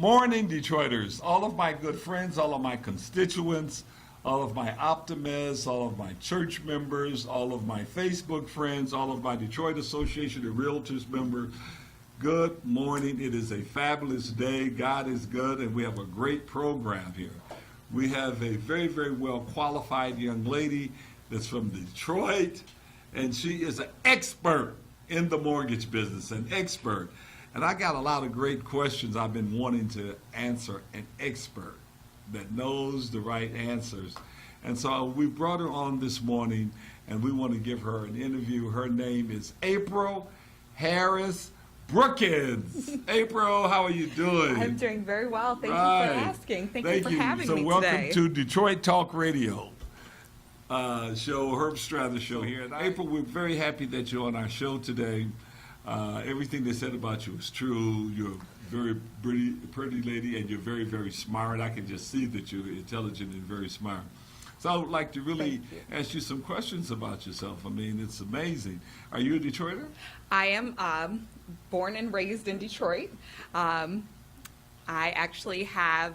morning, Detroiters. All of my good friends, all of my constituents, all of my optimists, all of my church members, all of my Facebook friends, all of my Detroit Association of Realtors members. Good morning. It is a fabulous day. God is good, and we have a great program here. We have a very, very well qualified young lady that's from Detroit, and she is an expert in the mortgage business, an expert. And I got a lot of great questions I've been wanting to answer, an expert that knows the right answers. And so we brought her on this morning, and we want to give her an interview. Her name is April Harris-Brookins. April, how are you doing? I'm doing very well. Thank you for asking. Thank you for having me today. So welcome to Detroit Talk Radio show, Strather show here. And April, we're very happy that you're on our show today. Everything they said about you is true. You're a very pretty lady, and you're very, very smart. I can just see that you're intelligent and very smart. So I would like to really ask you some questions about yourself. I mean, it's amazing. Are you a Detroiter? I am born and raised in Detroit. I actually have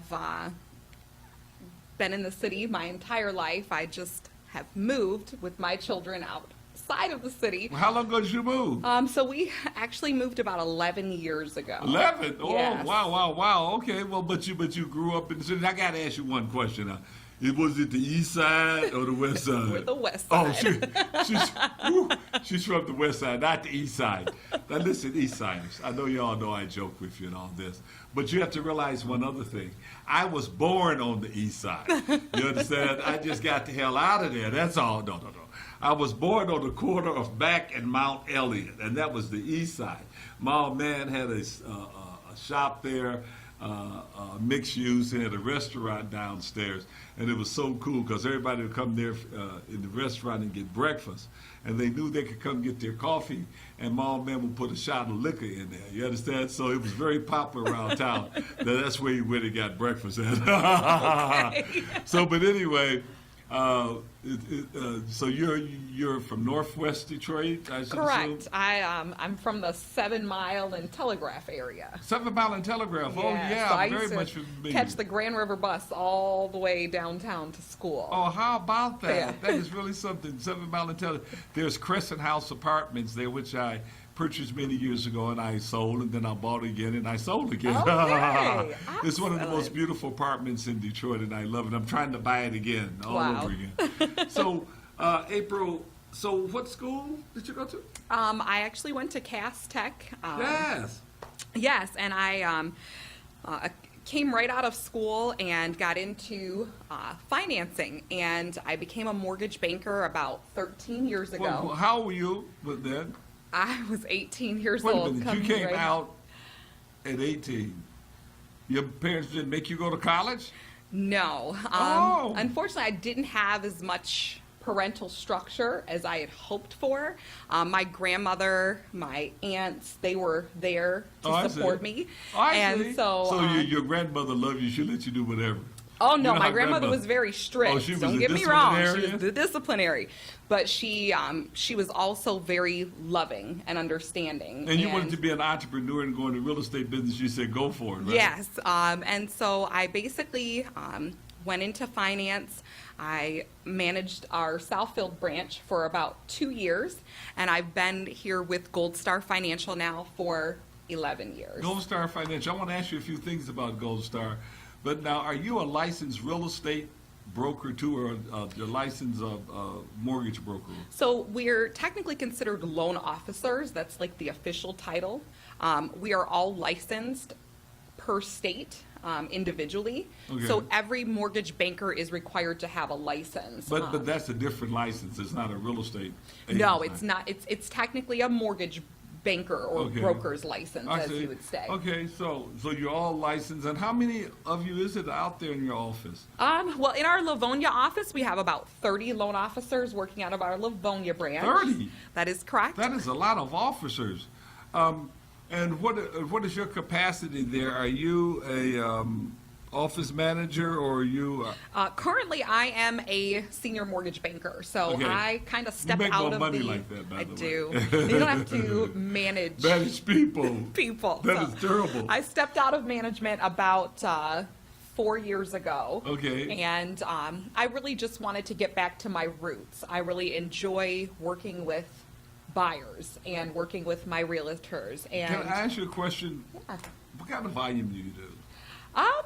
been in the city my entire life. I just have moved with my children outside of the city. Well, how long ago did you move? So we actually moved about 11 years ago. 11? Oh, yes. Wow. Okay, well, but you grew up in the city. I got to ask you one question. Was it the east side or the west side? We're the west side. Oh, she's from the west side, not the east side. Now listen, east siders, I know you all know I joke with you and all this, but you have to realize one other thing. I was born on the east side. You understand? I just got the hell out of there. That's all. No. I was born on the corner of Mack and Mount Elliott, and that was the east side. My old man had a shop there, mixed use. He had a restaurant downstairs, and it was so cool because everybody would come there in the restaurant and get breakfast, and they knew they could come get their coffee, and my old man would put a shot of liquor in there. You understand? So it was very popular around town. That's where he went and got breakfast at. Okay. So, but anyway. So you're from Northwest Detroit, I should Correct. assume? I'm from the 7 Mile and Telegraph area. 7 Mile and Telegraph. Yeah, Oh yeah, so I very used to much familiar. catch the Grand River bus all the way downtown to school. Oh, how about that? Yeah. That is really something. 7 Mile and Telegraph. There's Crescent House Apartments there, which I purchased many years ago, and I sold, and then I bought again, and I sold again. Okay. It's one of the most Excellent. beautiful apartments in Detroit, and I love it. I'm trying to buy it again, all Wow. over again. So, April, so what school did you go to? I actually went to Cass Tech. Yes. Yes, and I came right out of school and got into financing, and I became a mortgage banker about 13 years ago. Well, how were you with that? I was 18 years Wait a old. minute, you coming came right out at 18. Your parents didn't make you go to college? No. Oh. Unfortunately, I didn't have as much parental structure as I had hoped for. My grandmother, my aunts, they were there to support me. I see. So your grandmother loved you. She let you do whatever. Oh, no, You know my how grandmother was very strict. Oh, she was Don't a get me wrong. She disciplinarian? was the disciplinary. But she was also very loving and understanding. And you wanted to be an entrepreneur and go into real estate business. You said go for it, right? Yes. And so I basically went into finance. I managed our Southfield branch for about 2 years. And I've been here with Gold Star Financial now for 11 years. Gold Star Financial. I want to ask you a few things about Gold Star. But now, are you a licensed real estate broker too, or a licensed mortgage broker? So we're technically considered loan officers. That's like the official title. We are all licensed per state individually. Okay. So every mortgage banker is required to have a license. But that's a different license. It's not a real estate agent No, license. it's not. It's technically a mortgage banker or Okay. broker's license, I as see. you would say. Okay, so you're all licensed, and how many of you is it out there in your office? Well, in our Livonia office, we have about 30 loan officers working out of our Livonia branch. 30? That is correct. That is a lot of officers. And what is your capacity there? Are you a office manager, or are you? Currently, I am a senior mortgage banker, so Okay. I kind of stepped make out more of money the. like that, by I the way. do. You don't have to manage People. people. That so is terrible. I stepped out of management about 4 years ago. Okay. And I really just wanted to get back to my roots. I really enjoy working with buyers and working with my realtors. And Can I ask you a question? yeah. What kind of volume do you do? I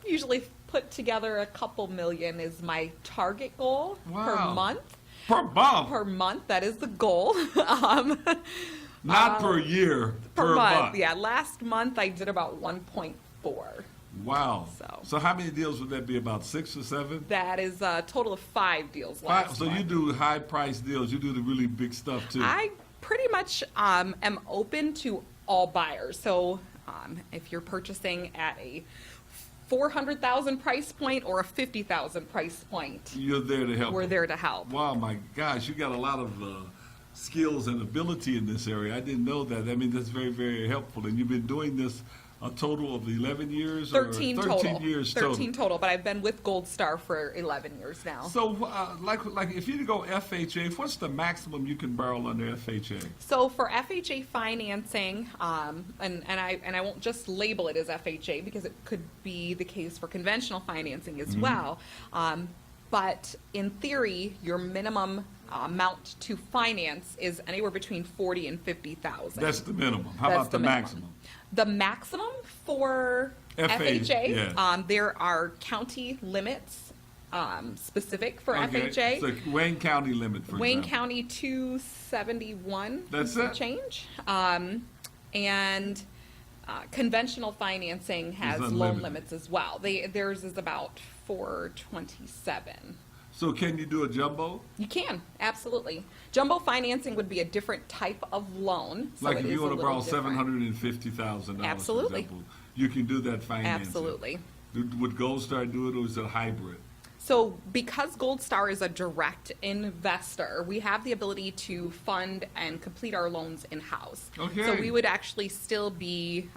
usually put together a couple million is my target goal per Wow. month. Per month? Per month, that is the goal. Not per year, per month. month. Yeah, last month I did about 1.4. Wow. So how many deals would that be? About 6 or 7? that is a total of 5 deals last So month. you do high price deals. You do the really big stuff too. I pretty much am open to all buyers. So if you're purchasing at a 400,000 price point or a 50,000 price point, You're there to help. we're them. there to help. Wow, my gosh, you got a lot of skills and ability in this area. I didn't know that. I mean, that's very, very helpful. And you've been doing this a total of 11 years? 13 or total. 13 years 13 total, but I've been with Gold Star for 11 years now. So, like if you go FHA, what's the maximum you can borrow under FHA? So for FHA financing, and I won't just label it as FHA because it could be the case for conventional financing as well. But in theory, your minimum amount to finance is anywhere between 40 and 50,000. That's the minimum. How That's about the minimum. maximum? The maximum for FHA, yeah. there are county limits specific for FHA. So Wayne County limit, for Wayne example. County 271. That's some it? change. And conventional financing has loan unlimited. limits as well. Theirs is about 427. So can you do a jumbo? You can, absolutely. Jumbo financing would be a different type of loan. So Like it if is you want a to borrow little different. $750,000, Absolutely. for example, you can do that financing. Absolutely. Would Gold Star do it, or is it a hybrid? So because Gold Star is a direct investor, we have the ability to fund and complete our loans in-house. Okay. So we would actually still be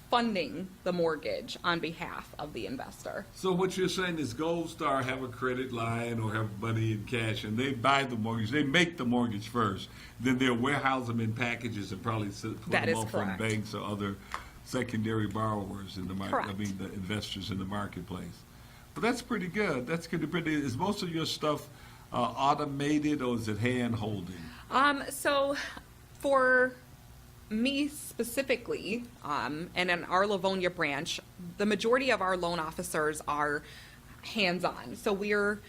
funding the mortgage on behalf of the investor. So what you're saying is Gold Star have a credit line or have money in cash, and they buy the mortgage. They make the mortgage first. Then they'll warehouse them in packages and probably put That them is off on correct. banks or other secondary borrowers in the market. I Correct. mean, the investors in the marketplace. But that's pretty good. That's pretty. Is most of your stuff automated, or is it hand holding? So for me specifically, and in our Livonia branch, the majority of our loan officers are hands-on. So we're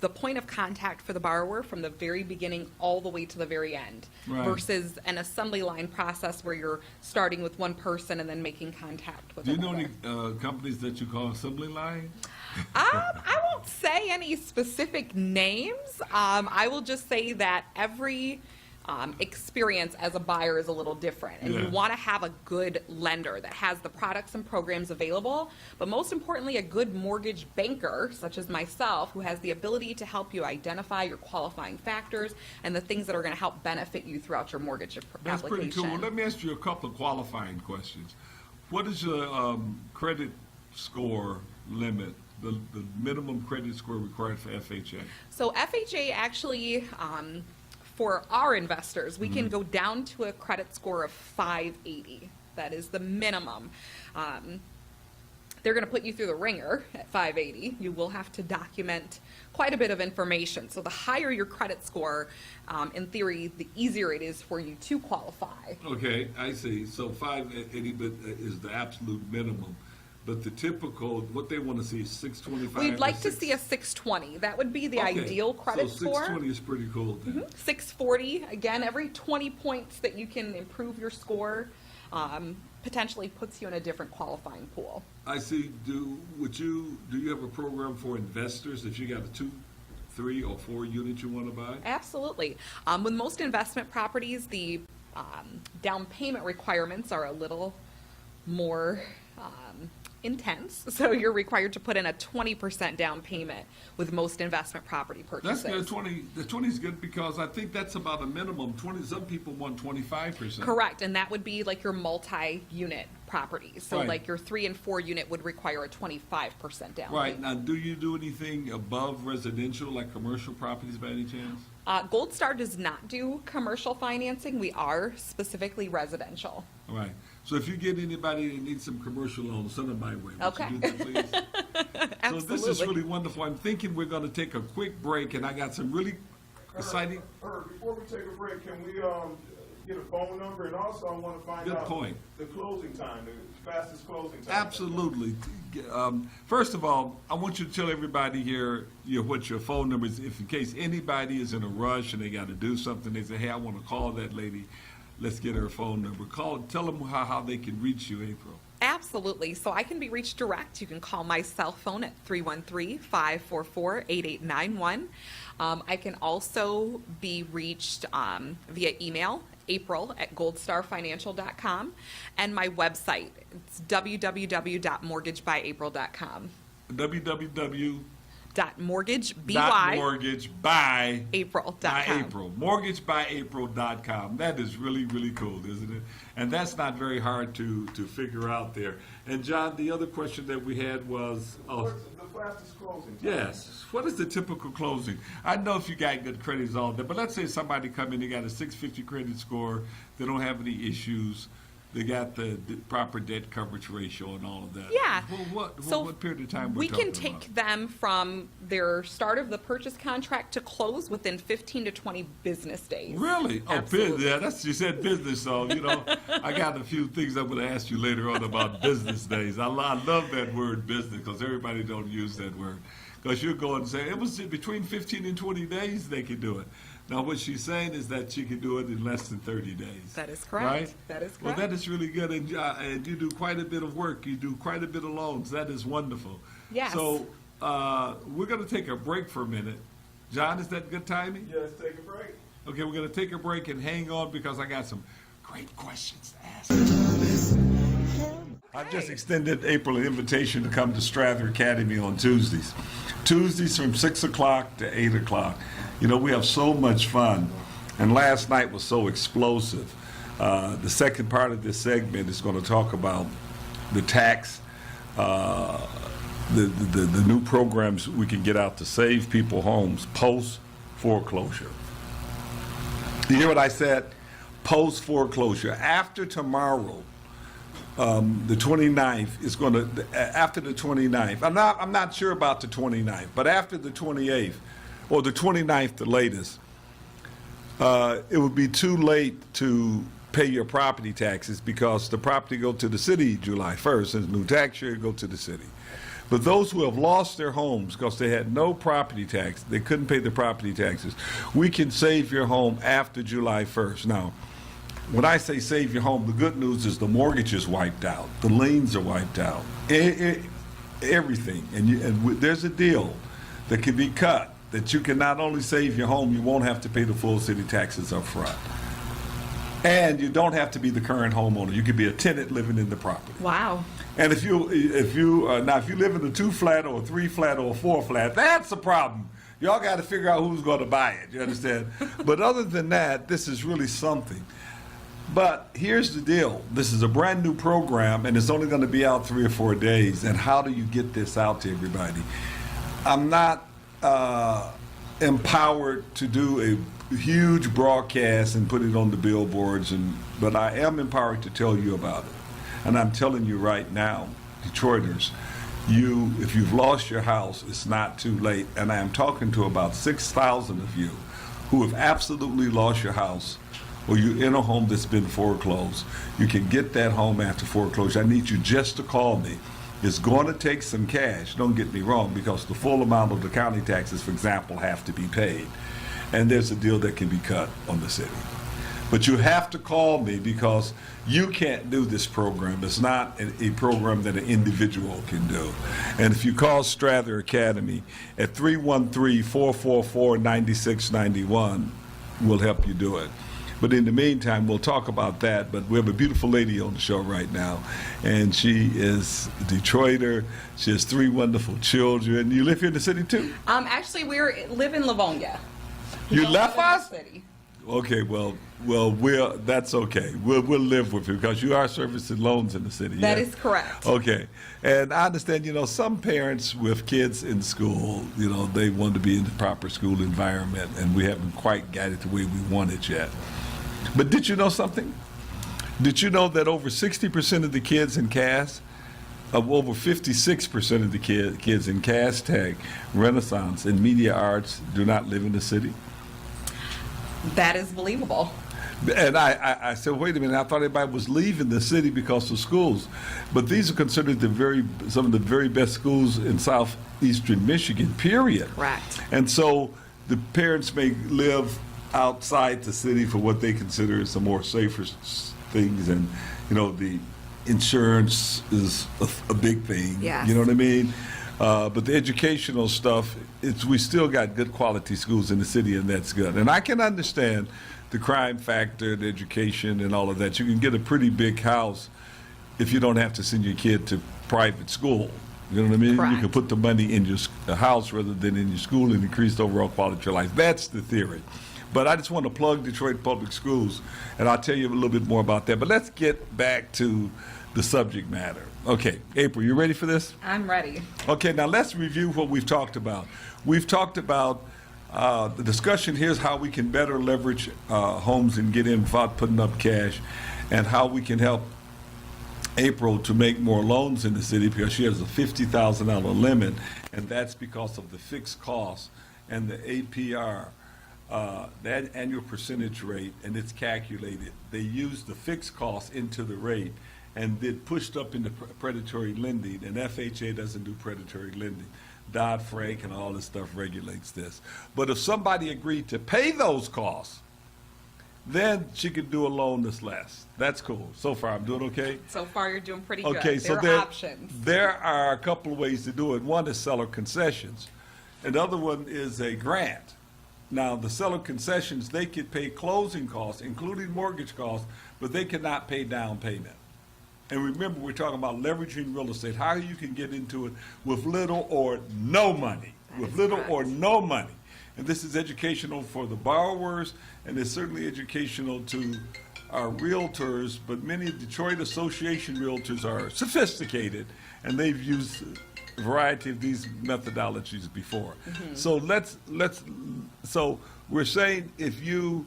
the point of contact for the borrower from the very beginning all the way to the very end, Right. versus an assembly line process where you're starting with one person and then making contact with Do you know another. any companies that you call assembly line? I won't say any specific names. I will just say that every experience as a buyer is a little different, and Yeah. you want to have a good lender that has the products and programs available, but most importantly, a good mortgage banker, such as myself, who has the ability to help you identify your qualifying factors and the things that are going to help benefit you throughout your mortgage That's pretty application. cool. Well, let me ask you a couple of qualifying questions. What is your credit score limit, the minimum credit score required for FHA? So FHA actually, for our investors, we can go down to a credit score of 580. That is the minimum. They're going to put you through the ringer at 580. You will have to document quite a bit of information. So the higher your credit score, in theory, the easier it is for you to qualify. Okay, I see. So 580 is the absolute minimum. But the typical, what they want to see is 625. We'd like or to see a 620. That would be the Okay. ideal credit so score. 620 is pretty cool then. 640, again, every 20 points that you can improve your score potentially puts you in a different qualifying pool. I see. Do you have a program for investors if you got a 2, 3, or 4 unit you want to buy? Absolutely. With most investment properties, the down payment requirements are a little more intense. So you're required to put in a 20% down payment with most investment property That's purchases. good. The 20 is good because I think that's about a minimum. 20. Some people want 25%. Correct, and that would be like your multi-unit properties. So Right. like your 3 and 4 unit would require a 25% down Right. payment. Now, do you do anything above residential, like commercial properties by any chance? Gold Star does not do commercial financing. We are specifically residential. All right. So if you get anybody that needs some commercial loans, send them my way. Would Okay. you do that, please? Absolutely. So this is really wonderful. I'm thinking we're going to take a quick break, and I got some really exciting. Before we take a break, can we get a phone number? And also, I want to find Good out point. the closing time, the fastest closing time. Absolutely. First of all, I want you to tell everybody here what your phone number is, if in case anybody is in a rush and they got to do something, they say, hey, I want to call that lady. Let's get her phone number. Tell them how they can reach you, April. Absolutely. So I can be reached direct. You can call my cell phone at 313-544-8891. I can also be reached via email, april@goldstarfinancial.com, and my website. It's www.mortgagebyApril.com. www. mortgagebyApril.com. MortgagebyApril.com. That is really, really cool, isn't it? And that's not very hard to figure out there. And John, the other question that we had was, What's the fastest closing time? yes, what is the typical closing? I know if you got good credits all day, but let's say somebody come in, they got a 650 credit score, they don't have any issues, they got the proper debt coverage ratio and all of that. Yeah. Well, So what period of time we're we can talking about? take them from their start of the purchase contract to close within 15 to 20 business days. Really? Oh, Absolutely. yeah, you said business, so, I got a few things I'm going to ask you later on about business days. I love that word business because everybody don't use that word. Because you're going to say, it was between 15 and 20 days they could do it. Now, what she's saying is that she can do it in less than 30 days. That is correct. Right? That is Well, correct. that is really good, and you do quite a bit of work. You do quite a bit of loans. That is wonderful. Yes. So we're going to take a break for a minute. John, is that good timing? Yes, take a break. Okay, we're going to take a break and hang on because I got some great questions to ask. I've just extended April an invitation to come to Strather Academy on Tuesdays. Tuesdays from 6 o'clock to 8 o'clock. We have so much fun. And last night was so explosive. The second part of this segment is going to talk about the tax, the new programs we can get out to save people homes post foreclosure. You hear what I said? Post foreclosure. After tomorrow, the 29th is going to, after the 29th, I'm not sure about the 29th, but after the 28th, or the 29th the latest, it would be too late to pay your property taxes because the property go to the city July 1st, and the new tax year go to the city. But those who have lost their homes because they had no property tax, they couldn't pay the property taxes, we can save your home after July 1st. Now, when I say save your home, the good news is the mortgage is wiped out, the liens are wiped out, everything. And there's a deal that can be cut that you can not only save your home, you won't have to pay the full city taxes up front. And you don't have to be the current homeowner. You could be a tenant living in the property. Wow. And if you live in a 2-flat or a 3-flat or a 4-flat, that's a problem. Y'all got to figure out who's going to buy it. You understand? But other than that, this is really something. But here's the deal. This is a brand new program, and it's only going to be out 3 or 4 days. And how do you get this out to everybody? I'm not empowered to do a huge broadcast and put it on the billboards, but I am empowered to tell you about it. And I'm telling you right now, Detroiters, if you've lost your house, it's not too late. And I am talking to about 6,000 of you who have absolutely lost your house, or you're in a home that's been foreclosed. You can get that home after foreclosure. I need you just to call me. It's going to take some cash, don't get me wrong, because the full amount of the county taxes, for example, have to be paid. And there's a deal that can be cut on the city. But you have to call me because you can't do this program. It's not a program that an individual can do. And if you call Strather Academy at 313-444-9691, we'll help you do it. But in the meantime, we'll talk about that. But we have a beautiful lady on the show right now, and she is a Detroiter. She has 3 wonderful children. You live here in the city too? Actually, live in Livonia. You Don't left live in the us? city. Okay, well, that's okay. We'll live with you because you are servicing loans in the city. That yes? is correct. Okay, and I understand. Some parents with kids in school, they want to be in the proper school environment, and we haven't quite got it the way we want it yet. But did you know something? Did you know that over 60% of the kids in Cass, over 56% of the kids in Cass Tech, Renaissance, and Media Arts do not live in the city? That is believable. And I said, wait a minute, I thought everybody was leaving the city because of schools. But these are considered some of the very best schools in southeastern Michigan, period. Correct. And so the parents may live outside the city for what they consider some more safer things. And, the insurance is a big thing. Yes. You know what I mean? But the educational stuff, we still got good quality schools in the city, and that's good. And I can understand the crime factor, the education, and all of that. You can get a pretty big house if you don't have to send your kid to private school. You know what I mean? Correct. You can put the money in your house rather than in your school and increase the overall quality of your life. That's the theory. But I just want to plug Detroit Public Schools, and I'll tell you a little bit more about that. But let's get back to the subject matter. Okay, April, you ready for this? I'm ready. Okay, now let's review what we've talked about. We've talked about the discussion here is how we can better leverage homes and get in without putting up cash, and how we can help April to make more loans in the city because she has a $50,000 limit, and that's because of the fixed costs and the APR, that annual percentage rate, and it's calculated. They use the fixed costs into the rate and then pushed up into predatory lending, and FHA doesn't do predatory lending. Dodd-Frank and all this stuff regulates this. But if somebody agreed to pay those costs, then she could do a loan that's less. That's cool. So far, I'm doing okay? So far, you're doing pretty good. Okay, so there are options. there are a couple of ways to do it. One is seller concessions. Another one is a grant. Now, the seller concessions, they could pay closing costs, including mortgage costs, but they cannot pay down payment. And remember, we're talking about leveraging real estate, how you can get into it with little or no money. With little or no money. And this is educational for the borrowers, and it's certainly educational to our realtors, but many Detroit Association realtors are sophisticated, and they've used a variety of these methodologies before. So so we're saying if you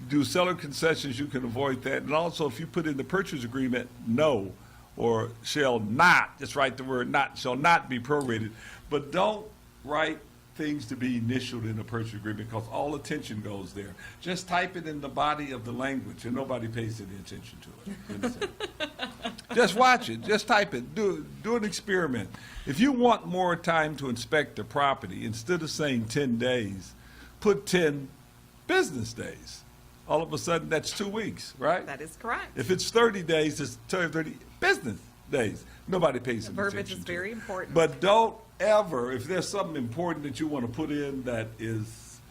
do seller concessions, you can avoid that. And also, if you put in the purchase agreement, no, or shall not, just write the word not, shall not be prorated. But don't write things to be initialed in a purchase agreement because all attention goes there. Just type it in the body of the language and nobody pays any attention to it. You understand? Just watch it. Just type it. Do an experiment. If you want more time to inspect the property, instead of saying 10 days, put 10 business days. All of a sudden, that's 2 weeks, right? That is correct. If it's 30 days, it's 30 business days. Nobody pays any attention Verbiage is to very it. important. But don't ever, if there's something important that you want to put in that is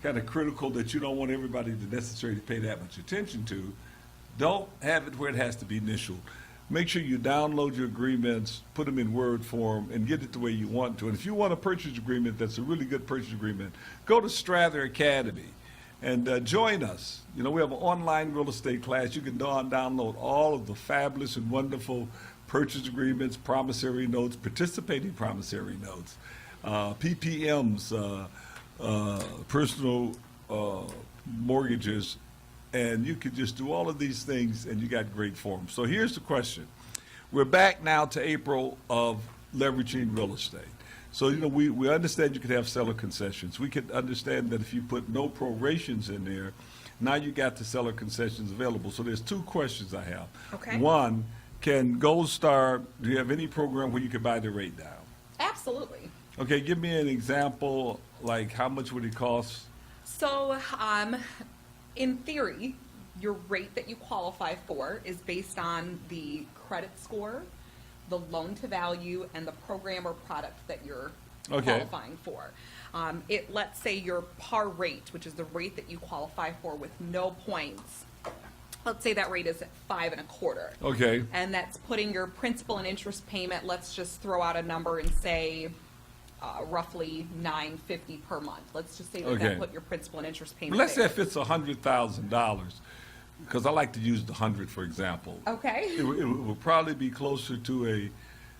kind of critical that you don't want everybody to necessarily pay that much attention to, don't have it where it has to be initialed. Make sure you download your agreements, put them in Word form, and get it the way you want to. And if you want a purchase agreement that's a really good purchase agreement, go to Strather Academy and join us. You know, we have an online real estate class. You can download all of the fabulous and wonderful purchase agreements, promissory notes, participating promissory notes, PPMs, personal mortgages, and you can just do all of these things and you got great forms. So here's the question. We're back now to April of leveraging real estate. So, you know, we understand you could have seller concessions. We could understand that if you put no prorations in there, now you got the seller concessions available. So there's 2 questions I have. Okay. One, can Gold Star, do you have any program where you can buy the rate down? Absolutely. Okay, give me an example, like how much would it cost? So, in theory, your rate that you qualify for is based on the credit score, the loan to value, and the program or product that you're Okay. qualifying for. Let's say your par rate, which is the rate that you qualify for with no points. Let's say that rate is at 5 1/4. Okay. And that's putting your principal and interest payment, let's just throw out a number and say roughly $950 per month. Let's just say that Okay. that put your principal and interest payment Let's say there. if it's $100,000, because I like to use the 100 for example. Okay. It would probably be closer to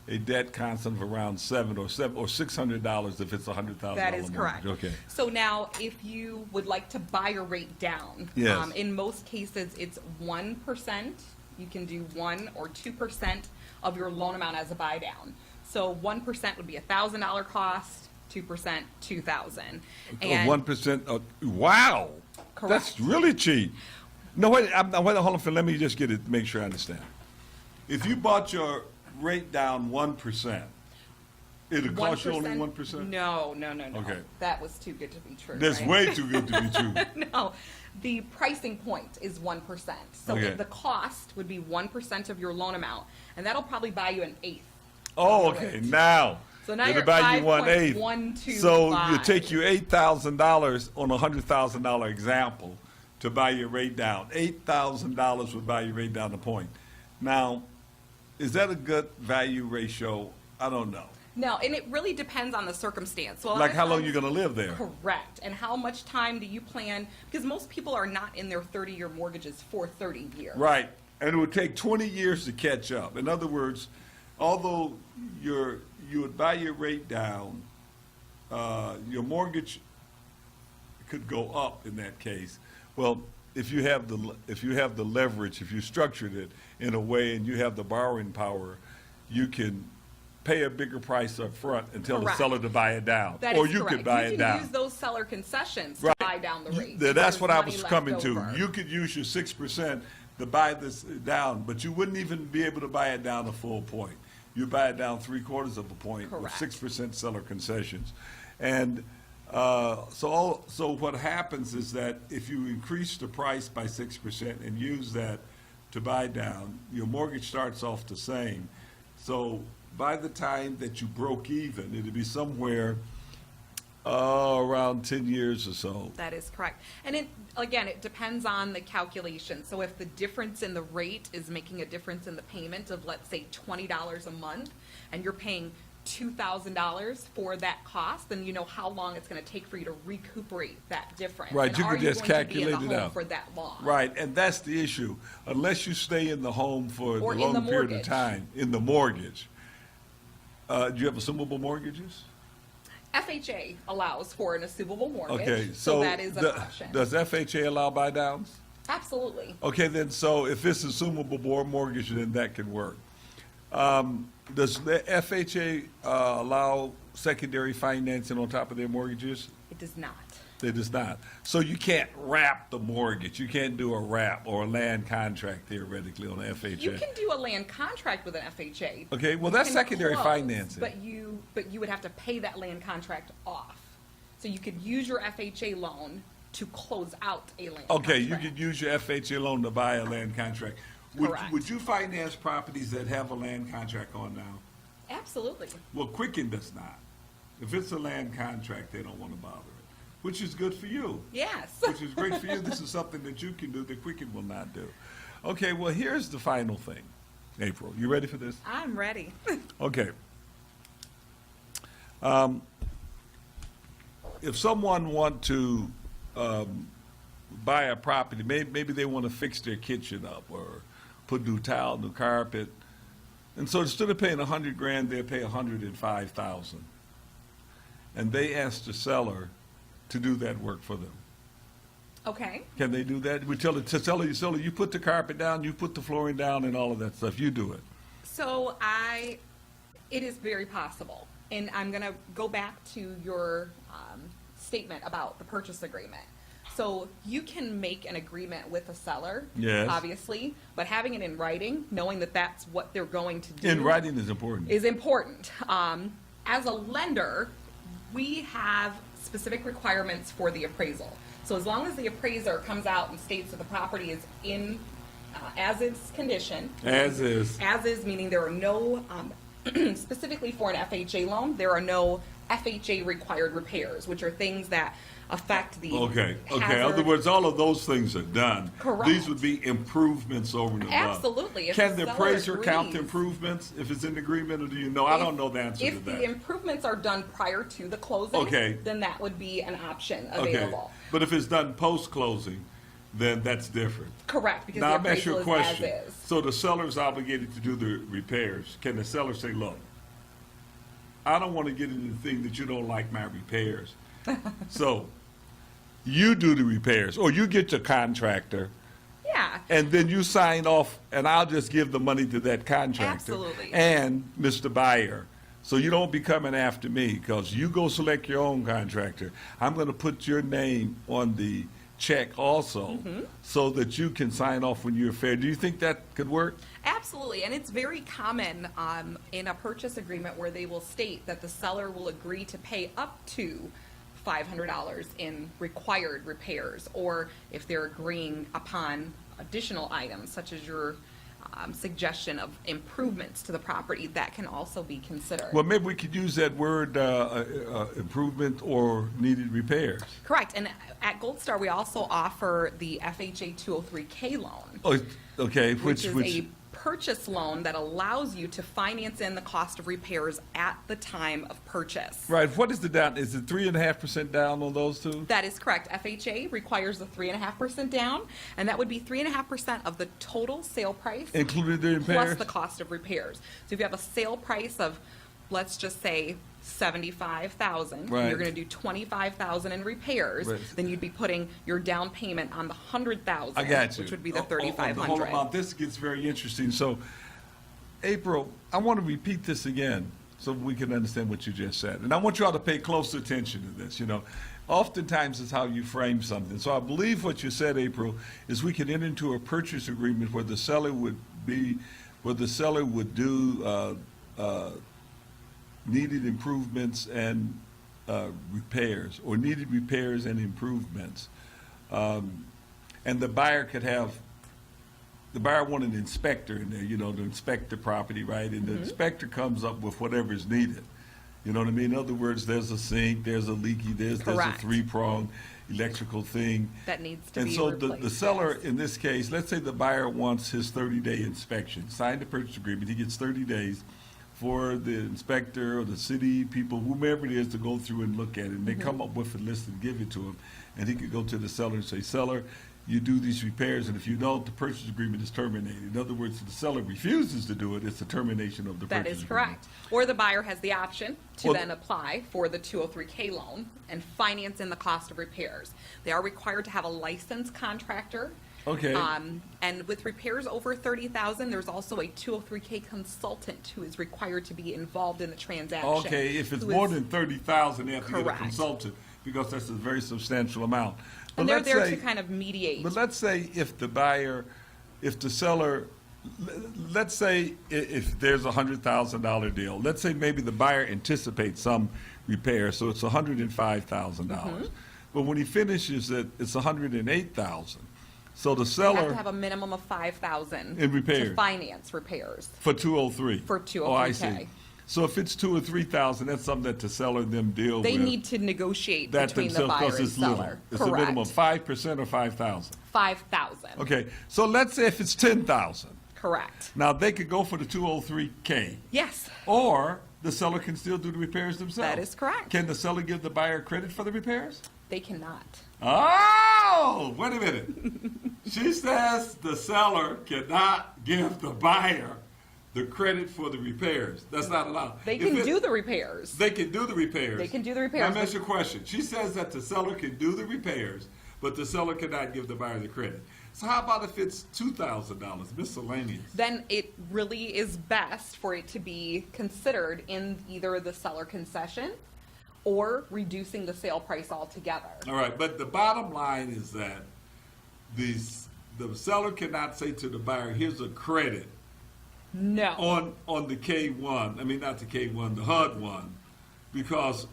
a debt constant of around $700 or $600 if it's $100,000. That is correct. Okay. So now, if you would like to buy your rate down, Yes. in most cases, it's 1%. You can do 1 or 2% of your loan amount as a buy down. So 1% would be $1,000 cost, 2%, $2,000. And 1%. Wow. Correct. That's really cheap. No, wait, hold on, Phil. Let me just get it, make sure I understand. If you bought your rate down 1%, it'll cost you only 1%? No. Okay. That was too good to be true. That's right? way too good to be true. No, the pricing point is 1%. So Okay. the cost would be 1% of your loan amount, and that'll probably buy you an eighth. Oh, of your okay, rate. now. So now it'll you're buy at you 1/8. 5.125. So you take your $8,000 on a $100,000 example to buy your rate down. $8,000 would buy your rate down a point. Now, is that a good value ratio? I don't know. No, and it really depends on the circumstance. So a lot Like of how long times- you gonna live there? Correct. And how much time do you plan? Because most people are not in their 30-year mortgages for 30 years. Right, and it would take 20 years to catch up. In other words, although you would buy your rate down, your mortgage could go up in that case. Well, if you have the leverage, if you structured it in a way and you have the borrowing power, you can pay a bigger price up front and tell the Correct. seller to buy it down. That Or is you correct. could buy you it can down. use those seller concessions to Right. buy down the rate. That's There's what I money was left coming over. to. You could use your 6% to buy this down, but you wouldn't even be able to buy it down a full point. You buy it down 3/4 of a point with Correct. 6% seller concessions. And so what happens is that if you increase the price by 6% and use that to buy down, your mortgage starts off the same. So by the time that you broke even, it'd be somewhere around 10 years or so. That is correct. And it depends on the calculation. So if the difference in the rate is making a difference in the payment of, let's say, $20 a month, and you're paying $2,000 for that cost, then you know how long it's going to take for you to recuperate that difference. Right, And you are could just going to be in the calculate it home out. for that long. Right, and that's the issue. Unless you stay in the home for Or a in long the period of mortgage. time, in the mortgage. Do you have assumable mortgages? FHA allows for an assumable mortgage. Okay, so so that is an option. does FHA allow buy downs? Absolutely. Okay, then, so if it's assumable mortgage, then that can work. Does the FHA allow secondary financing on top of their mortgages? It does not. It does not. So you can't wrap the mortgage. You can't do a wrap or a land contract theoretically on FHA. You can do a land contract with an FHA. Okay, well, You that's can secondary close, financing. But you would have to pay that land contract off. So you could use your FHA loan to close out a land Okay, you contract. could use your FHA loan to buy a land contract. Would Correct. you finance properties that have a land contract on now? Absolutely. Well, Quicken does not. If it's a land contract, they don't want to bother it, which is good for you. Yes. Which is great for you. This is something that you can do that Quicken will not do. Okay, well, here's the final thing. April, you ready for this? I'm ready. Okay. If someone want to buy a property, maybe they want to fix their kitchen up or put new tile, new carpet, and so instead of paying $100,000, they'll pay $105,000, and they ask the seller to do that work for them. Okay. Can they do that? We tell the seller, you put the carpet down, you put the flooring down, and all of that stuff. You do it. So it is very possible. And I'm going to go back to your statement about the purchase agreement. So you can make an agreement with a seller, Yes. obviously, but having it in writing, knowing that that's what they're going to do. In writing is important. Is important. As a lender, we have specific requirements for the appraisal. So as long as the appraiser comes out and states that the property is in as is condition. As is. As is, meaning there are no, specifically for an FHA loan, there are no FHA required repairs, which are things that affect the Okay. In hazard. other words, all of those things are done. Correct. These would be improvements over and above. Absolutely. If Can the the seller appraiser count the agrees. improvements if it's in agreement, or do you know? I don't know the answer to If the that. improvements are done prior to the closing, Okay. then that would be an option Okay. available. But if it's done post-closing, then that's different. Correct, because Now, the I'm asking you appraisal a is as question. is. So the seller's obligated to do the repairs. Can the seller say, look, I don't want to get into the thing that you don't like my repairs. So you do the repairs, or you get your contractor, Yeah. and then you sign off, and I'll just give the money to that contractor. Absolutely. And Mr. Buyer. So you don't be coming after me, because you go select your own contractor. I'm going to put your name on the check also, so that you can sign off when you're fair. Do you think that could work? Absolutely, and it's very common in a purchase agreement where they will state that the seller will agree to pay up to $500 in required repairs, or if they're agreeing upon additional items, such as your suggestion of improvements to the property, that can also be considered. Well, maybe we could use that word, improvement or needed repairs. Correct, and at Gold Star, we also offer the FHA 203K loan, Oh, okay, which is a purchase loan that allows you to finance in the cost of repairs at the time of purchase. right, what is the down, is it 3.5% down on those two? That is correct. FHA requires a 3.5% down, and that would be 3.5% of the total sale price Included the repairs? plus the cost of repairs. So if you have a sale price of, let's just say, $75,000, Right. you're going to do $25,000 in repairs, Right. then you'd be putting your down payment on the $100,000, I got you. which would be the On the whole $3,500. amount, this gets very interesting. So, April, I want to repeat this again so we can understand what you just said. And I want you all to pay close attention to this, Oftentimes it's how you frame something. So I believe what you said, April, is we could enter into a purchase agreement where the seller would do needed improvements and repairs, or needed repairs and improvements. And the buyer want an inspector in there, to inspect the property, right? And the inspector comes up with whatever is needed. You know what I mean? In other words, there's a sink, there's a leaky this, there's a Correct. three-prong electrical thing. That needs to And be so replaced. the seller, yes. in this case, let's say the buyer wants his 30-day inspection, signed the purchase agreement, he gets 30 days for the inspector or the city people, whomever it is, to go through and look at it. And they come up with a list and give it to him. And he could go to the seller and say, seller, you do these repairs, and if you don't, the purchase agreement is terminated. In other words, if the seller refuses to do it, it's a termination of the That purchase is agreement. correct. Or the buyer has the option to Well- then apply for the 203K loan and finance in the cost of repairs. They are required to have a licensed contractor. Okay. And with repairs over 30,000, there's also a 203K consultant who is required to be involved in the transaction. Okay, if it's who more is- than 30,000, they have to get a Correct. consultant, because that's a very substantial amount. But And they're let's there say- to kind of mediate. But let's say if the seller, let's say if there's a $100,000 deal, let's say maybe the buyer anticipates some repair, so it's $105,000. But when he finishes it, it's $108,000. So the You seller. have to have a minimum of 5,000 In repairs. to finance repairs. For 203? For Oh, I 203K. see. So if it's 2,000 or 3,000, that's something that the seller and them deal with. They need to negotiate that between the themselves, buyer 'cause and it's little. seller. It's a minimum of Correct. 5% or 5,000. 5,000. Okay, so let's say if it's 10,000. Correct. Now, they could go for the 203K, Yes. or the seller can still do the repairs themselves. That is correct. Can the seller give the buyer credit for the repairs? They cannot. Oh, wait a minute. She says the seller cannot give the buyer the credit for the repairs. That's not allowed. They If can it- do the repairs. They can do the repairs. They can do the Now, repairs, let me ask but- you a question. She says that the seller can do the repairs, but the seller cannot give the buyer the credit. So how about if it's $2,000 miscellaneous? Then it really is best for it to be considered in either the seller concession or reducing the sale price altogether. All right, but the bottom line is that the seller cannot say to the buyer, here's a credit No. on the K1, I mean, not the K1, the HUD one, because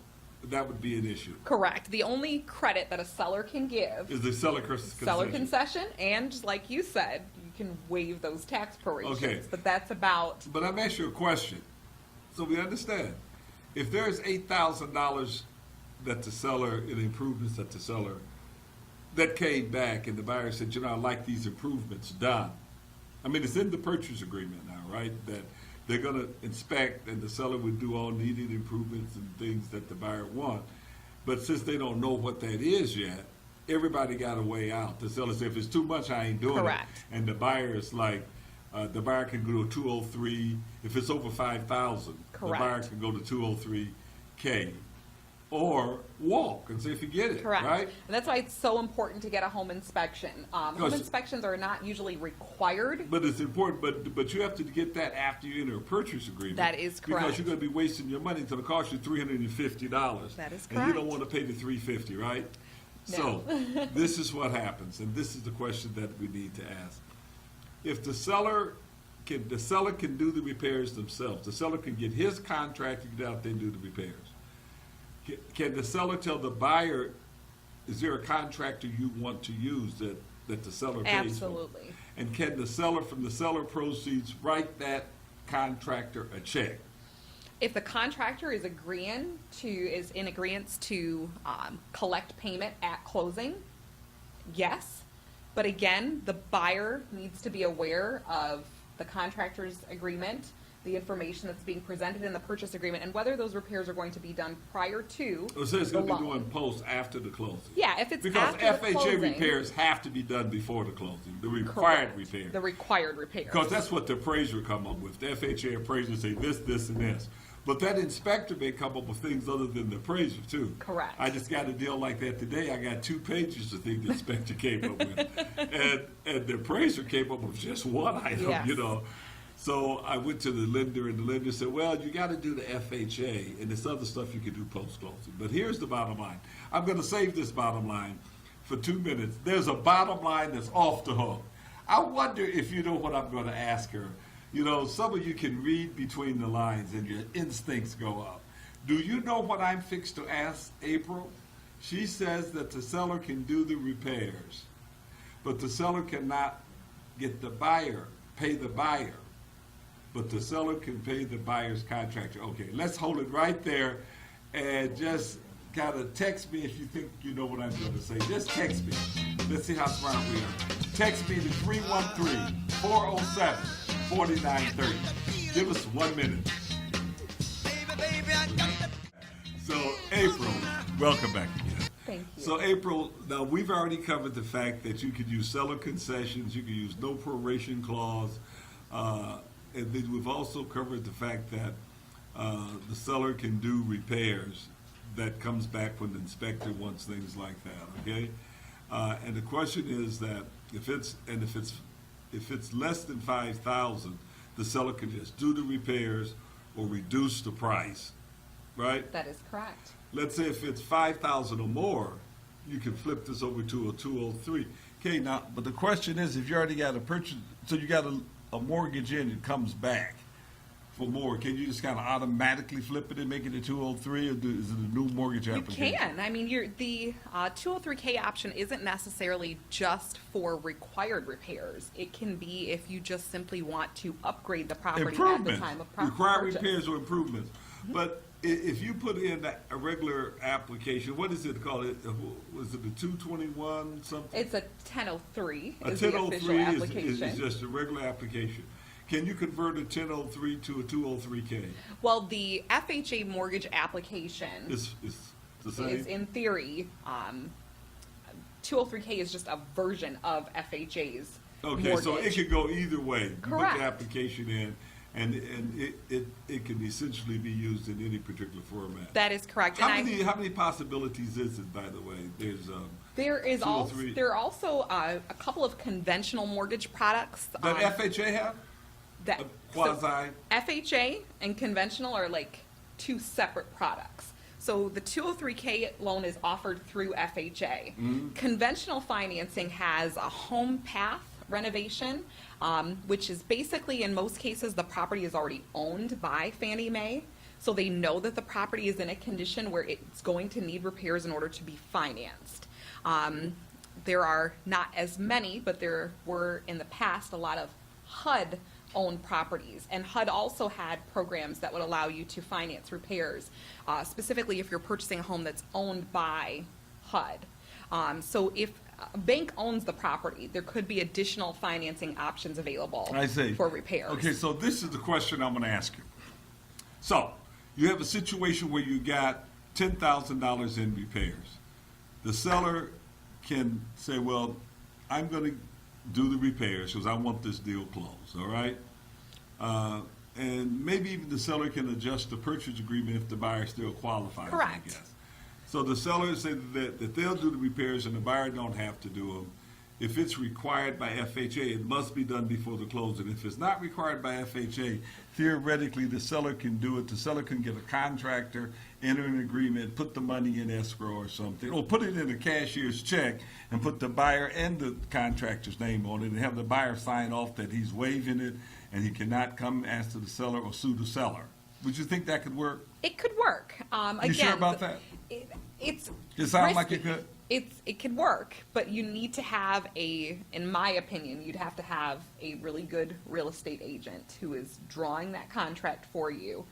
that would be an issue. Correct. The only credit that a seller can give Is the seller concession. seller concession, and just like you said, you can waive those tax prorations. Okay. But that's about But I'm asking you a question, so we understand. if there's $8,000 that the seller, in improvements that the seller, that came back and the buyer said, I like these improvements done. I mean, it's in the purchase agreement now, right? That they're gonna inspect and the seller would do all needed improvements and things that the buyer want. But since they don't know what that is yet, everybody got a way out. The seller said, if it's too much, I ain't doing Correct. it. And the buyer is like, the buyer can go to 203. If it's over 5,000, the buyer Correct. can go to 203K. Or walk and say, forget it, Correct. right? And that's why it's so important to get a home inspection. Home Because- inspections are not usually required. But it's important, but you have to get that after you enter a purchase agreement. That is Because correct. you're gonna be wasting your money until it costs you $350. That is And you don't correct. wanna pay the $350, right? No. So, this is what happens, and this is the question that we need to ask. If the seller can do the repairs themselves. The seller can get his contractor to get out there and do the repairs. Can the seller tell the buyer, is there a contractor you want to use that the seller pays for? Absolutely. And can the seller, from the seller proceeds, write that contractor a check? If the contractor is in agreement to collect payment at closing, yes. But again, the buyer needs to be aware of the contractor's agreement, the information that's being presented in the purchase agreement, and whether those repairs are going to be done prior to It says it's the gonna be loan. doing post after the closing. Yeah, if it's Because after the FHA closing, repairs have to be done before the closing, the required correct. repairs. The required repairs. Because that's what the appraiser come up with. The FHA appraiser say this, this, and this. But that inspector may come up with things other than the appraiser too. Correct. I just got a deal like that today. I got 2 pages of things the inspector came up with. And the appraiser came up with just one item, Yes. So I went to the lender, and the lender said, well, you got to do the FHA, and this other stuff you can do post-closing. But here's the bottom line. I'm going to save this bottom line for 2 minutes. There's a bottom line that's off the hook. I wonder if you know what I'm going to ask her. Some of you can read between the lines, and your instincts go up. Do you know what I'm fixed to ask April? She says that the seller can do the repairs, but the seller cannot get the buyer, pay the buyer. But the seller can pay the buyer's contractor. Okay, let's hold it right there and just kind of text me if you think you know what I'm going to say. Just text me. Let's see how smart we are. Text me to 313-407-4930. Give us 1 minute. So, April, welcome back again. Thank you. So, April, now we've already covered the fact that you could use seller concessions, you could use no proration clause, and then we've also covered the fact that the seller can do repairs that comes back when the inspector wants things like that, okay? And the question is that if it's less than 5,000, the seller can just do the repairs or reduce the price, right? That is correct. Let's say if it's 5,000 or more, you can flip this over to a 203. Okay, now, but the question is, if you already got a purchase, so you got a mortgage in, it comes back for more, can you just kind of automatically flip it and make it a 203, or is it a new mortgage You application? can. I mean, the 203K option isn't necessarily just for required repairs. It can be if you just simply want to upgrade the property at the Improvements, time of required purchase. repairs or improvements. But if you put in a regular application, what is it called? Was it a 221 something? It's a 1003 A is the official 1003 application. is just a regular application. Can you convert a 1003 to a 203K? Well, the FHA mortgage application It's the same? is, in theory, 203K is just a version of FHA's Okay, mortgage. so it could go either way. You put Correct. the application in, and it can essentially be used in any particular format. That is correct. How And how many possibilities is it, by the way? There's there are also a couple of conventional mortgage products. that FHA have? that Quasi? FHA and conventional are like two separate products. So the 203K loan is offered through FHA. Conventional financing has a home path renovation, which is basically, in most cases, the property is already owned by Fannie Mae. So they know that the property is in a condition where it's going to need repairs in order to be financed. There are not as many, but there were in the past a lot of HUD owned properties. And HUD also had programs that would allow you to finance repairs, specifically if you're purchasing a home that's owned by HUD. So if a bank owns the property, there could be additional financing options available I see. for repairs. Okay, so this is the question I'm going to ask you. So you have a situation where you got $10,000 in repairs. The seller can say, well, I'm going to do the repairs because I want this deal closed, all right? And maybe even the seller can adjust the purchase agreement if the buyer still qualifies, Correct. I guess. So the seller said that they'll do the repairs and the buyer don't have to do them. If it's required by FHA, it must be done before the closing. If it's not required by FHA, theoretically, the seller can do it. The seller can get a contractor, enter an agreement, put the money in escrow or something, or put it in a cashier's check and put the buyer and the contractor's name on it and have the buyer sign off that he's waiving it and he cannot come after the seller or sue the seller. Would you think that could work? It could work. You sure about that? It's It sounds like risky. it could? It could work, but you need to have in my opinion, you'd have to have a really good real estate agent who is drawing that contract for you.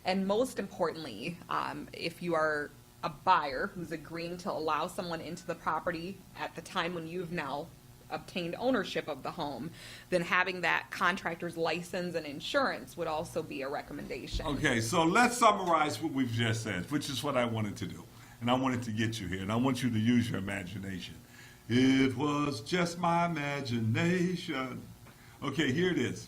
And most importantly, if you are a buyer who's agreeing to allow someone into the property at the time when you've now obtained ownership of the home, then having that contractor's license and insurance would also be a recommendation. Okay, so let's summarize what we've just said, which is what I wanted to do. And I wanted to get you here, and I want you to use your imagination. It was just my imagination. Okay, here it is.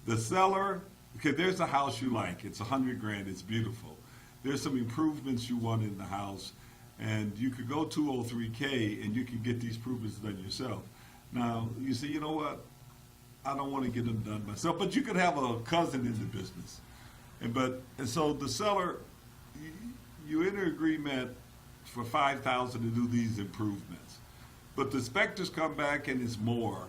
The seller, okay, there's a house you like. It's $100,000. It's beautiful. There's some improvements you want in the house, and you could go 203K, and you can get these improvements done yourself. Now, you say, you know what? I don't want to get them done myself, but you could have a cousin in the business. And so the seller, you enter agreement for $5,000 to do these improvements, but the inspectors come back and it's more.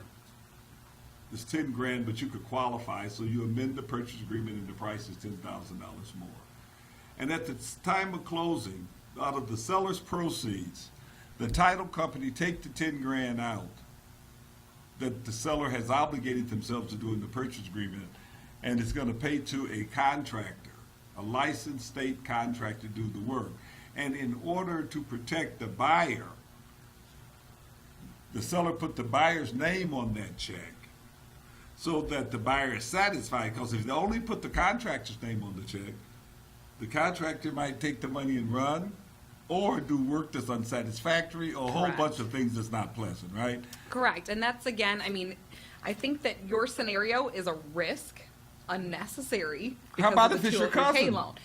It's $10,000, but you could qualify, so you amend the purchase agreement and the price is $10,000 more. And at the time of closing, out of the seller's proceeds, the title company take the $10,000 out that the seller has obligated themselves to do in the purchase agreement, and it's going to pay to a contractor, a licensed state contractor, to do the work. And in order to protect the buyer, the seller put the buyer's name on that check so that the buyer is satisfied, because if they only put the contractor's name on the check, the contractor might take the money and run, or do work that's unsatisfactory, or a whole Correct. bunch of things that's not pleasant, right? Correct. And that's, again, I mean, I think that your scenario is a risk, unnecessary. How about because if of the it's your 203K cousin? loan.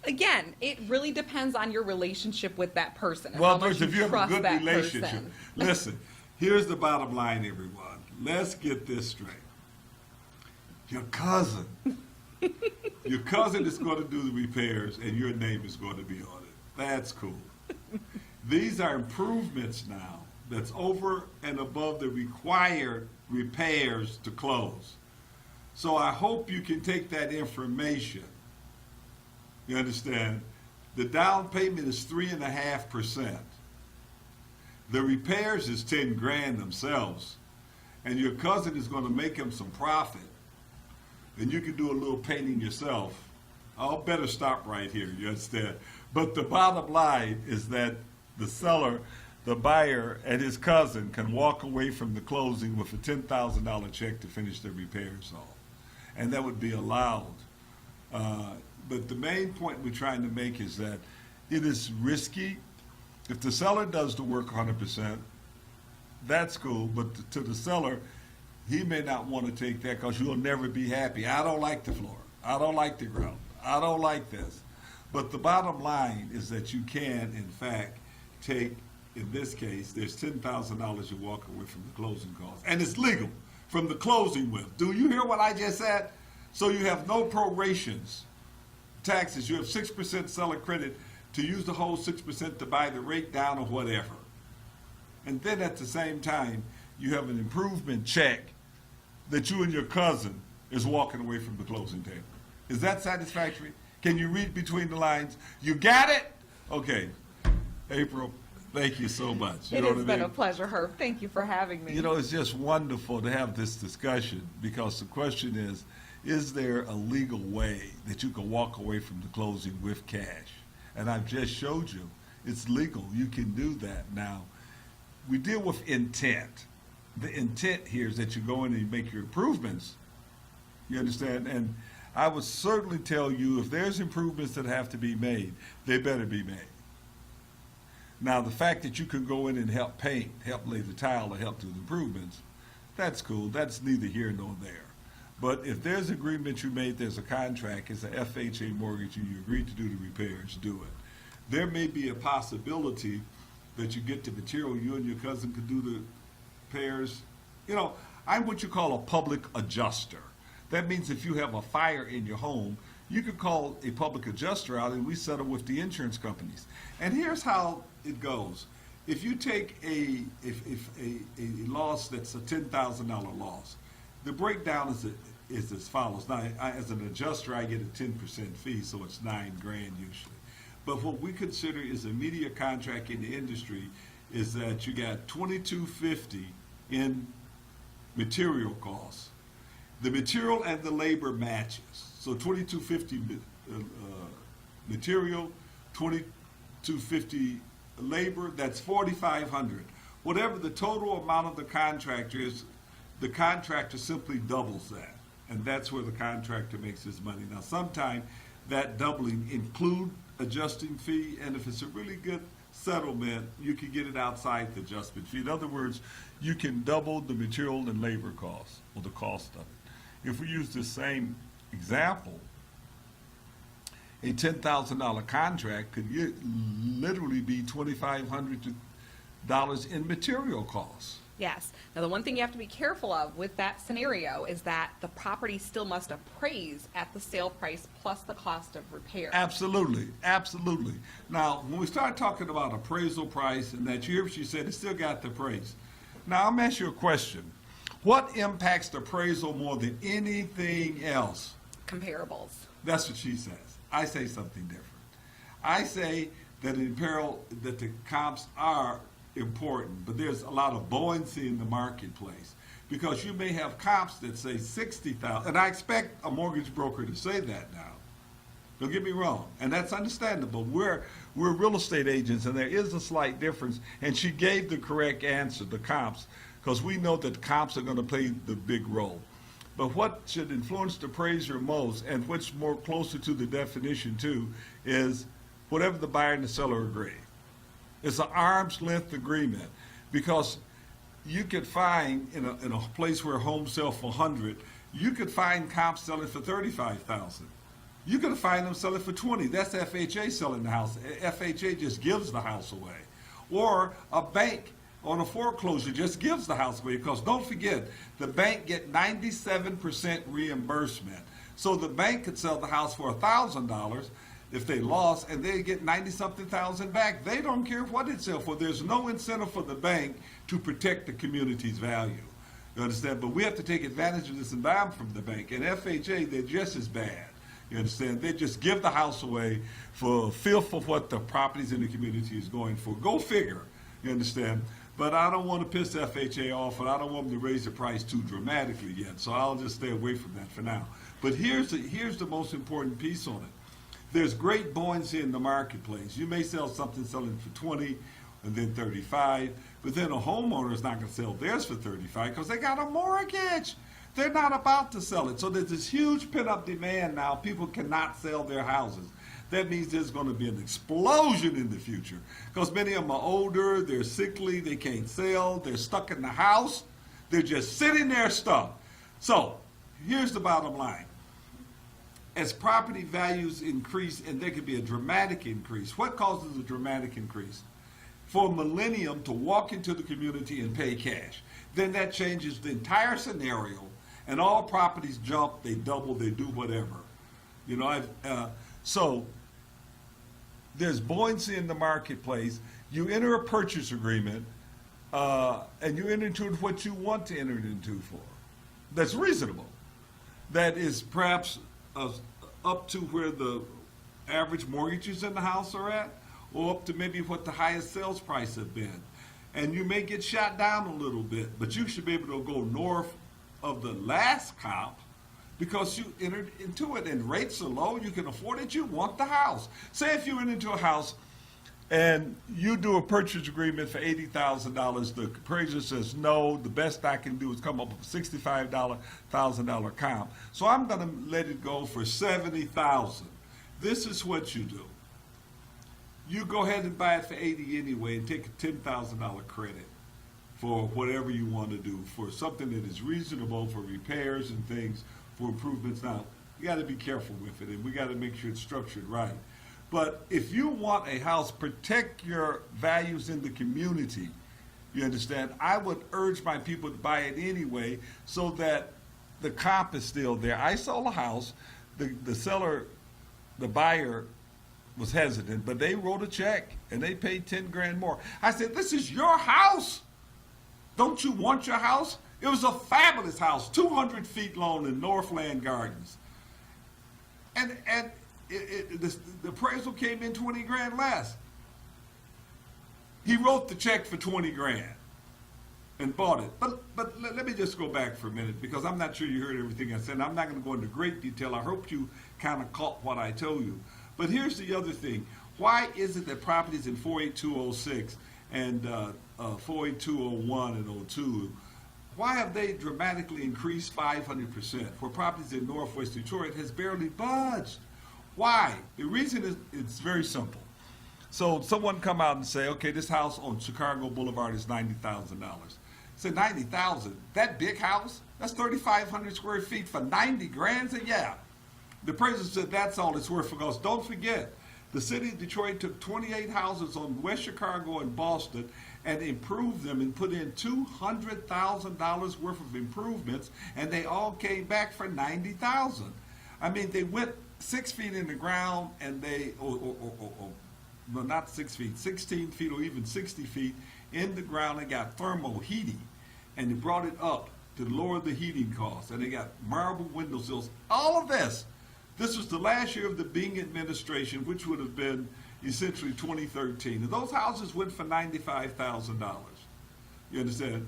Again, it really depends on your relationship with that person. And Well, how much if you have a trust good that relationship, person. listen, here's the bottom line, everyone. Let's get this straight. Your cousin is going to do the repairs, and your name is going to be on it. That's cool. These are improvements now that's over and above the required repairs to close. So I hope you can take that information. You understand? The down payment is 3.5%. The repairs is $10,000 themselves, and your cousin is going to make him some profit. And you can do a little painting yourself. I'll better stop right here, you understand? But the bottom line is that the seller, the buyer, and his cousin can walk away from the closing with a $10,000 check to finish their repairs off. And that would be allowed. But the main point we're trying to make is that it is risky. If the seller does the work 100%, that's cool, but to the seller, he may not want to take that because you'll never be happy. I don't like the floor. I don't like the ground. I don't like this. But the bottom line is that you can, in fact, take, in this case, there's $10,000 you walk away from the closing costs. And it's legal from the closing with. Do you hear what I just said? So you have no prorations, taxes. You have 6% seller credit to use the whole 6% to buy the rate down or whatever. And then at the same time, you have an improvement check that you and your cousin is walking away from the closing table. Is that satisfactory? Can you read between the lines? You got it? Okay. April, Thank you so much. You It know has what I been mean? a pleasure, Herb. Thank you for having me. You know, it's just wonderful to have this discussion because the question is there a legal way that you can walk away from the closing with cash? And I've just showed you it's legal. You can do that. Now, we deal with intent. The intent here is that you go in and you make your improvements. You understand? And I would certainly tell you if there's improvements that have to be made, they better be made. Now, the fact that you can go in and help paint, help lay the tile, or help do the improvements, that's cool. That's neither here nor there. But if there's an agreement you made, there's a contract, it's an FHA mortgage, and you agreed to do the repairs, do it. There may be a possibility that you get the material, you and your cousin could do the repairs. You know, I'm what you call a public adjuster. That means if you have a fire in your home, you could call a public adjuster out and we settle with the insurance companies. And here's how it goes. If you take a loss that's a $10,000 loss, the breakdown is as follows. Now, as an adjuster, I get a 10% fee, so it's $9,000 usually. But what we consider is a media contract in the industry is that you got $2,250 in material costs. The material and the labor matches. So $2,250 material, $2,250 labor, that's $4,500. Whatever the total amount of the contractor is, the contractor simply doubles that. And that's where the contractor makes his money. Now, sometimes that doubling include adjusting fee, and if it's a really good settlement, you can get it outside the adjustment fee. In other words, you can double the material and labor costs, or the cost of it. If we use the same example, a $10,000 contract could literally be $2,500 in material costs. Yes. Now, the one thing you have to be careful of with that scenario is that the property still must appraise at the sale price plus the cost of repair. Absolutely, absolutely. Now, when we start talking about appraisal price and that, you hear what she said, it still got the appraise. Now, I'm asking you a question. What impacts the appraisal more than anything else? Comparables. That's what she says. I say something different. I say that in apparel, that the comps are important, but there's a lot of buoyancy in the marketplace because you may have comps that say 60,000, and I expect a mortgage broker to say that now. Don't get me wrong, and that's understandable. We're real estate agents, and there is a slight difference, and she gave the correct answer, the comps, because we know that the comps are going to play the big role. But what should influence the appraiser most, and what's more closer to the definition too, is whatever the buyer and the seller agree. It's an arm's length agreement, because you could find in a place where homes sell for 100, you could find comps selling for 35,000. You could find them selling for 20. That's FHA selling the house. FHA just gives the house away. Or a bank on a foreclosure just gives the house away, because don't forget, the bank get 97% reimbursement. So the bank could sell the house for $1,000 if they lost, and they get 90-something thousand back. They don't care what it sells for. There's no incentive for the bank to protect the community's value. You understand? But we have to take advantage of this and buy them from the bank. And FHA, they're just as bad. You understand? They just give the house away for filth of what the properties in the community is going for. Go figure. You understand? But I don't want to piss FHA off, and I don't want them to raise the price too dramatically yet. So I'll just stay away from that for now. But here's the most important piece on it. There's great buoyancy in the marketplace. You may sell something selling for 20 and then 35, but then a homeowner is not going to sell theirs for 35 because they got a mortgage. They're not about to sell it. So there's this huge pent-up demand now. People cannot sell their houses. That means there's going to be an explosion in the future because many of them are older, they're sickly, they can't sell, they're stuck in the house, they're just sitting there stuck. So here's the bottom line. As property values increase, and there could be a dramatic increase, what causes a dramatic increase? For a millennium to walk into the community and pay cash. Then that changes the entire scenario, and all properties jump, they double, they do whatever. You know, so there's buoyancy in the marketplace. You enter a purchase agreement, and you enter into what you want to enter it into for. That's reasonable. That is perhaps up to where the average mortgages in the house are at, or up to maybe what the highest sales price have been. And you may get shot down a little bit, but you should be able to go north of the last comp because you entered into it and rates are low, you can afford it, you want the house. Say if you went into a house and you do a purchase agreement for $80,000, the appraiser says, no, the best I can do is come up with a $65,000 comp. So I'm gonna let it go for $70,000. This is what you do. You go ahead and buy it for $80 anyway and take a $10,000 credit for whatever you want to do, for something that is reasonable for repairs and things, for improvements. Now, you got to be careful with it, and we got to make sure it's structured right. But if you want a house, protect your values in the community, you understand? I would urge my people to buy it anyway so that the comp is still there. I sold a house, the seller, the buyer was hesitant, but they wrote a check and they paid 10 grand more. I said, this is your house. Don't you want your house? It was a fabulous house, 200 feet long in Northland Gardens. And the appraisal came in 20 grand less. He wrote the check for 20 grand and bought it. But let me just go back for a minute because I'm not sure you heard everything I said. I'm not going to go into great detail. I hope you kind of caught what I told you. But here's the other thing. Why is it that properties in 48206 and 48201 and 02, why have they dramatically increased 500%? Where properties in Northwest Detroit has barely budged. Why? The reason is it's very simple. So someone come out and say, okay, this house on Chicago Boulevard is $90,000. Say $90,000. That big house, that's 3,500 square feet for 90 grand. Say, yeah. The appraiser said that's all it's worth because don't forget, the city of Detroit took 28 houses on West Chicago and Boston and improved them and put in $200,000 worth of improvements, and they all came back for $90,000. I mean, they went 6 feet in the ground and they, no, not 6 feet, 16 feet or even 60 feet in the ground and got thermal heating, and they brought it up to lower the heating costs, and they got marble windowsills, all of this. This was the last year of the Bing administration, which would have been essentially 2013. And those houses went for $95,000. You understand?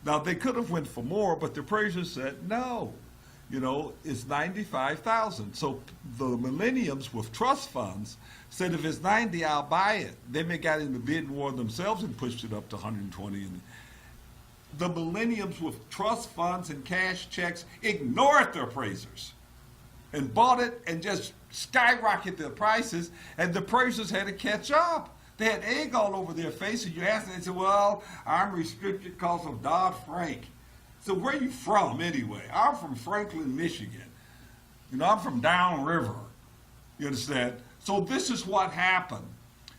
Now, they could have went for more, but the appraiser said, no, you know, it's $95,000. So the millenniums with trust funds said, if it's 90, I'll buy it. Then they got in the bid war themselves and pushed it up to 120. And the millenniums with trust funds and cash checks ignored the appraisers and bought it and just skyrocketed the prices, and the appraisers had to catch up. They had egg all over their face, and you asked them, they said, well, I'm restricted because of Dodd-Frank. So where are you from anyway? I'm from Franklin, Michigan. You know, I'm from downriver. You understand? So this is what happened.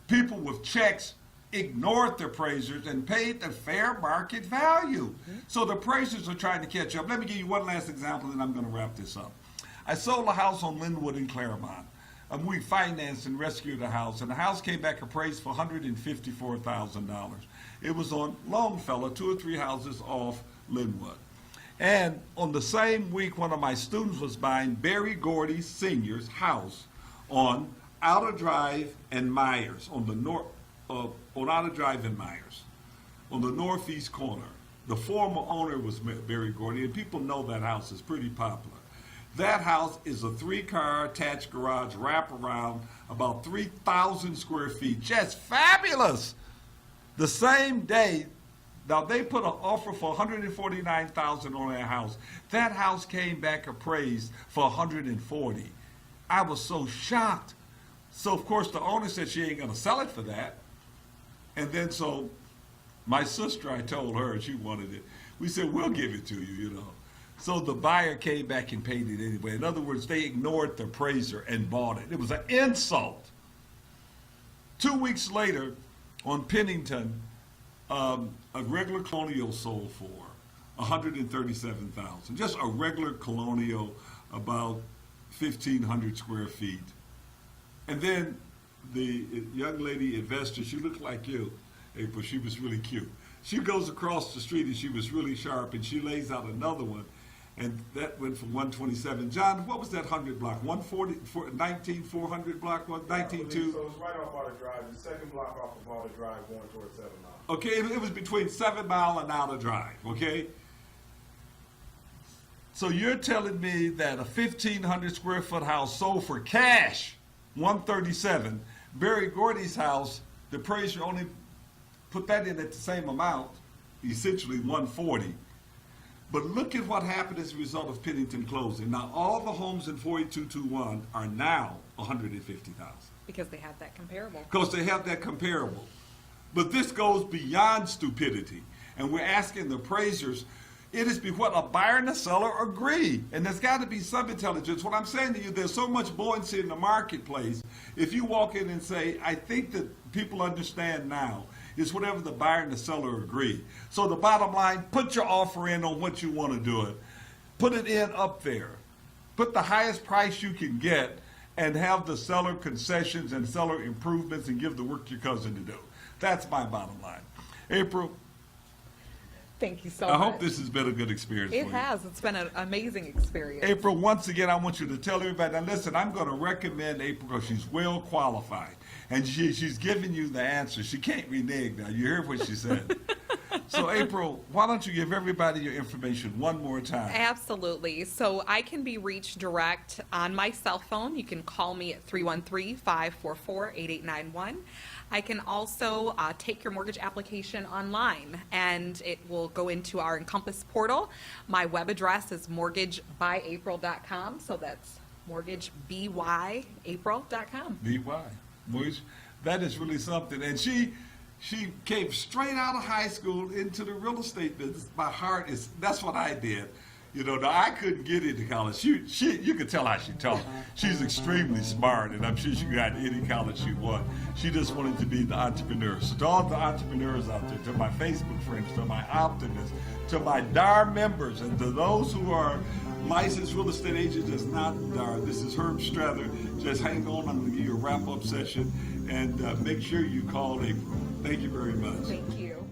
People with checks ignored the appraisers and paid the fair market value. So the appraisers are trying to catch up. Let me give you one last example, and I'm going to wrap this up. I sold a house on Linwood in Claremont. We financed and rescued the house, and the house came back appraised for $154,000. It was on Longfellow, 2 or 3 houses off Linwood. And on the same week, one of my students was buying Barry Gordy Sr.'s house on Outer Drive and Myers, on the on Outer Drive and Myers, on the northeast corner. The former owner was Barry Gordy, and people know that house is pretty popular. That house is a 3-car attached garage wraparound, about 3,000 square feet, just fabulous. The same day, now they put an offer for $149,000 on that house. That house came back appraised for $140,000. I was so shocked. So of course the owner said she ain't gonna sell it for that. And then so my sister, I told her, she wanted it. We said, we'll give it to you, you know. So the buyer came back and paid it anyway. In other words, they ignored the appraiser and bought it. It was an insult. 2 weeks later, on Pennington, a regular colonial sold for $137,000. Just a regular colonial, about 1,500 square feet. And then the young lady investor, she looked like you, April. She was really cute. She goes across the street and she was really sharp, and she lays out another one. And that went from 127. John, what was that 100 block? 140, 19,400 block? What, 19,2? So it's right off Outer Drive, the second block off of Outer Drive going towards 7 Mile. Okay, it was between 7 Mile and Outer Drive, okay? So you're telling me that a 1,500 square foot house sold for cash, 137. Barry Gordy's house, the appraiser only put that in at the same amount, essentially 140. But look at what happened as a result of Pennington closing. Now all the homes in 48221 are now 150,000. Because they have that comparable. Because they have that comparable. But this goes beyond stupidity. And we're asking the appraisers, it is what a buyer and a seller agree. And there's got to be some intelligence. What I'm saying to you, there's so much buoyancy in the marketplace. If you walk in and say, I think that people understand now, is whatever the buyer and the seller agree. So the bottom line, put your offer in on what you want to do it. Put it in up there. Put the highest price you can get and have the seller concessions and seller improvements and give the work to your cousin to do. That's my bottom line. April, Thank you so I much. hope this has been a good experience for you. It has. It's been an amazing experience. April, once again, I want you to tell everybody, now listen, I'm going to recommend April because she's well qualified. And she's giving you the answer. She can't renege now. You heard what she said. So, April, why don't you give everybody your information one more time? Absolutely. So I can be reached direct on my cell phone. You can call me at 313-544-8891. I can also take your mortgage application online, and it will go into our Encompass portal. My web address is mortgagebyApril.com, so that's mortgagebyApril.com. BY. That is really something. And she came straight out of high school into the real estate business. My heart is, that's what I did. You know, now I couldn't get into college. You could tell how she talked. She's extremely smart, and I'm sure she got any college she wanted. She just wanted to be the entrepreneur. So to all the entrepreneurs out there, to my Facebook friends, to my optimists, to my DAR members, and to those who are licensed real estate agents that's not DAR, this is Herb Strather. Just hang on, I'm going to give you a wrap-up session, and make sure you call April. Thank you very much. Thank you.